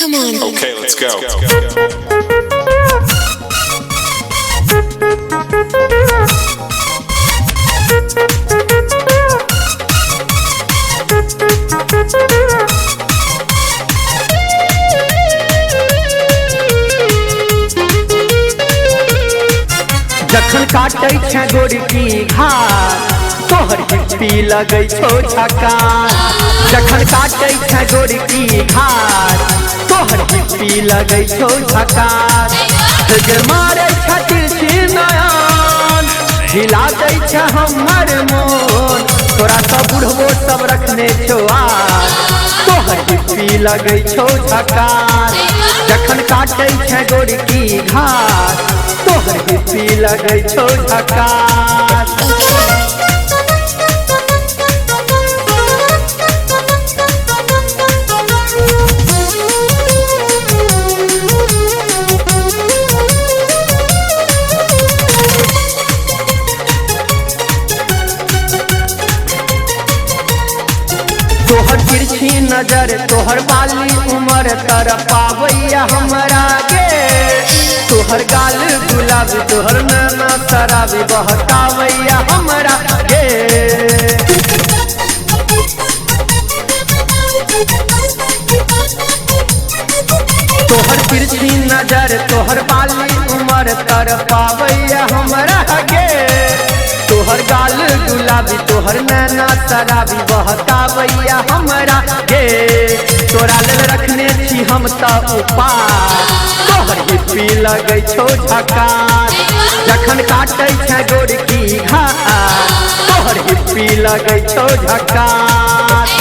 Come on. Okay, let's go. जखन काटे छे गोरकी घाट तोहर हिप्पी लगे छो झकास। जखन काटे छे गोरकी घाट तोहर हिप्पी लगे छो झकास। गे मारे छतिर नयन हिला दे छे हमर मोन तोरा सब बुढ़बो सब रखने छो आज तोहर हिप्पी लगे छो झकास। जखन काटे छे गोरकी घाट तोहर हिप्पी लगे छो झकास। तोहर तिरछी नजर तोहर बाली उमर तर पावैया हमरा गे। तोहर गाल गुलाबी तोहर नैना शराबी बहकावैया हमरा गे। तोहर तिरछी नजर तोहर बाली उमर तर पावैया हमरा गे। तोहर गाल गुलाबी तोहर नैना शराबी बहकावैया हमरा गे। तोरा लेल रखने छी हम त उपाय तोहर हिप्पी लगे छो झकास। जखन काटे छे गोरकी घाट तोहर हिप्पी लगे छो झकास।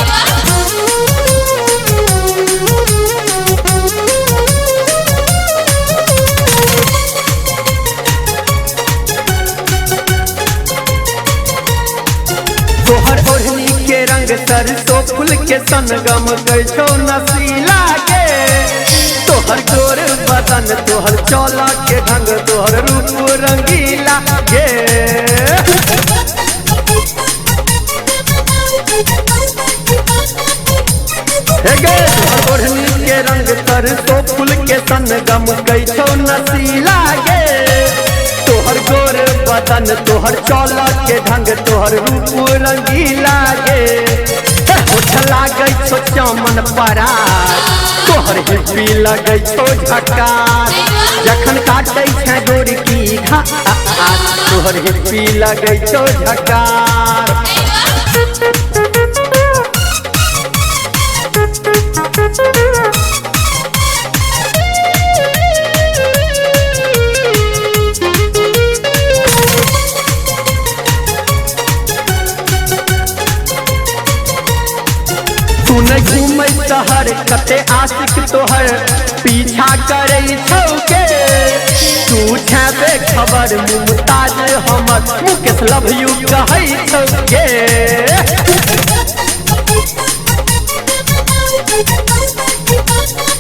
तोहर ओढ़नी के रंग सरसों फूल के सनगम गो नसीला गे। तोहर गोर बदन तोहर चौला के ढंग तोहर रूप रंगीला गे। तोहर ओढ़नी के रंग सरसों फूल के सनगम गो नसीला गे। तोहर गोर बदन तोहर चौला के ढंग तोहर रूप रंगीला गे। होठ लागे छो चमन परा तोहर हिप्पी लगे छो झकास। जखन काटे छे गोरकी घाट तोहर हिप्पी लगे छो झकास। तू न घूमै शहर कते आशिक तोहर पीछा करे छौ गे। तू छे खबर मुमताज हमर मुकेश लव यू कहै छौ गे।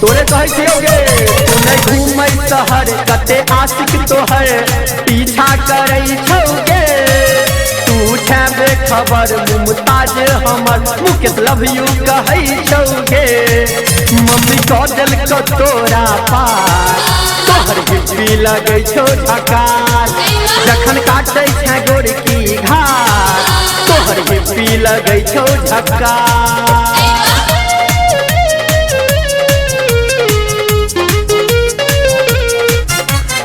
तोरे कहै छियौ गे तू न घूमै शहर कते आशिक तोहर पीछा करे छौ गे। तू छे खबर मुमताज हमर मुकेश लव यू कहै छौ गे। मम्मी कह देलको तोरा पास तोहर हिप्पी लगे छो झकास। जखन काटे छे गोरकी घाट तोहर हिप्पी लगे छो झकास।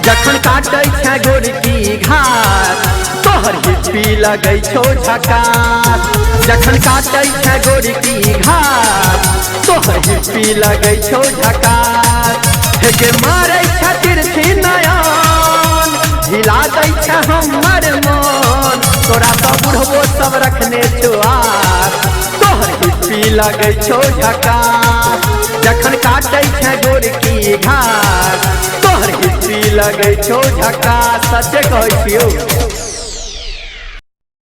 जखन काटे छे गोरकी घाट तोहर हिप्पी लगे छो झकास। जखन काटे छे गोरकी घाट तोहर हिप्पी लगे छो झकास। गे मारे छतिर नयन हिला दे छे हमर मन तोरा सब बुढ़बो सब रखने छो आज तोहर हिप्पी लगे छो झकास। जखन काटे छे गोरकी घाट तोहर हिप्पी लगे छो झकास। सच्चे कहै छियौ।